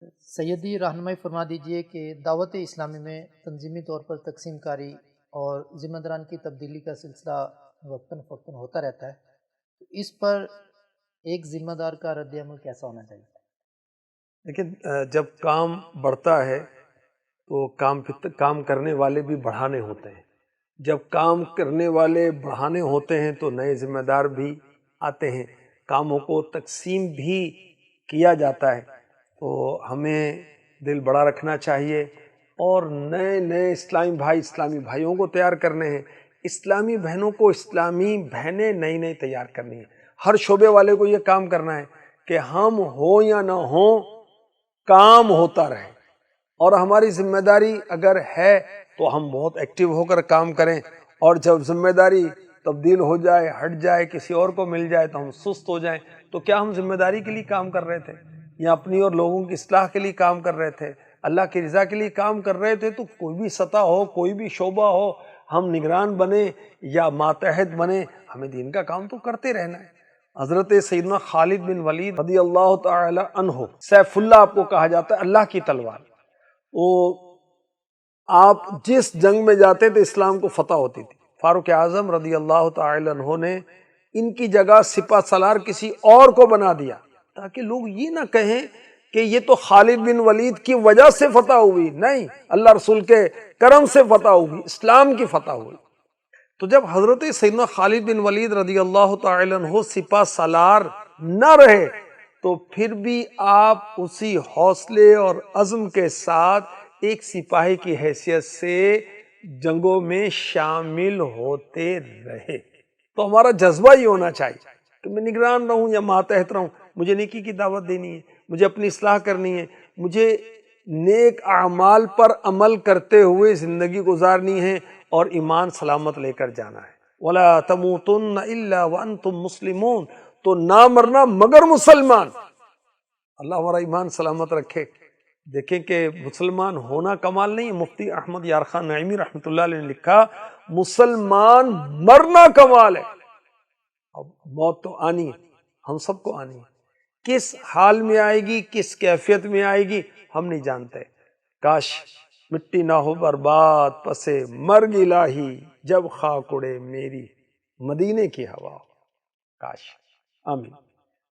سیدی رہنمائی فرما دیجئے کہ دعوت اسلامی میں تنظیمی طور پر تقسیم کاری اور ذمہ داران کی تبدیلی کا سلسلہ وقتاً فوقتاً ہوتا رہتا ہے، تو اس پر ایک ذمہ دار کا رد عمل کیسا ہونا چاہیے؟ لیکن جب کام بڑھتا ہے تو کام کرنے والے بھی بڑھانے ہوتے ہیں۔ جب کام کرنے والے بڑھانے ہوتے ہیں تو نئے ذمہ دار بھی آتے ہیں، کاموں کو تقسیم بھی کیا جاتا ہے۔ تو ہمیں دل بڑا رکھنا چاہیے اور نئے نئے اسلامی بھائیوں کو تیار کرنے ہیں، اسلامی بہنوں کو اسلامی بہنیں نئی تیار کرنی ہیں۔ ہر شعبے والے کو یہ کام کرنا ہے کہ ہم ہوں یا نہ ہوں کام ہوتا رہے، اور ہماری ذمہ داری اگر ہے تو ہم بہت ایکٹیو ہو کر کام کریں، اور جب ذمہ داری تبدیل ہو جائے، ہٹ جائے، کسی اور کو مل جائے تو ہم سست ہو جائیں۔ تو کیا ہم ذمہ داری کے لیے کام کر رہے تھے یا اپنی اور لوگوں کی اصلاح کے لیے کام کر رہے تھے، اللہ کی رضا کے لیے کام کر رہے تھے؟ تو کوئی بھی سطح ہو، کوئی بھی شعبہ ہو، ہم نگران بنے یا ماتحت بنے، ہمیں دین کا کام تو کرتے رہنا ہے۔ حضرت سیدنا خالد بن ولید رضی اللہ تعالی عنہ، سیف اللہ آپ کو کہا جاتا ہے، اللہ کی تلوار، وہ آپ جس جنگ میں جاتے تھے اسلام کو فتح ہوتی تھی۔ فاروق اعظم رضی اللہ تعالی عنہ نے ان کی جگہ سپہ سالار کسی اور کو بنا دیا تاکہ لوگ یہ نہ کہیں کہ یہ تو خالد بن ولید کی وجہ سے فتح ہوئی، نہیں، اللہ رسول کے کرم سے فتح ہوئی، اسلام کی فتح ہوئی۔ تو جب حضرت سیدنا خالد بن ولید رضی اللہ تعالی عنہ سپہ سالار نہ رہے تو پھر بھی آپ اسی حوصلے اور عزم کے ساتھ ایک سپاہی کی حیثیت سے جنگوں میں شامل ہوتے رہے۔ تو ہمارا جذبہ یہ ہونا چاہیے کہ میں نگران رہوں یا ماتحت رہوں، مجھے نیکی کی دعوت دینی ہے، مجھے اپنی اصلاح کرنی ہے، مجھے نیک اعمال پر عمل کرتے ہوئے زندگی گزارنی ہے اور ایمان سلامت لے کر جانا ہے۔ وَلَا تَمُوتُنَّ إِلَّا وَأَنْتُمْ مُسْلِمُونَ، تو نہ مرنا مگر مسلمان۔ اللہ ہمارا ایمان سلامت رکھے۔ دیکھیں کہ مسلمان ہونا کمال نہیں ہے، مفتی احمد یارخان نعیمی رحمۃ اللہ علیہ نے لکھا مسلمان مرنا کمال ہے۔ اب موت تو آنی ہے، ہم سب کو آنی ہے، کس حال میں آئے گی، کس کیفیت میں آئے گی ہم نہیں جانتے۔ کاش مٹی نہ ہو برباد پسے مرگ الہی، جب خاک اڑے میری مدینے کی ہوا ہو۔ کاش، آمین۔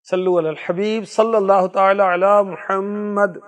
صلو علی الحبیب صلی اللہ تعالی علی محمد۔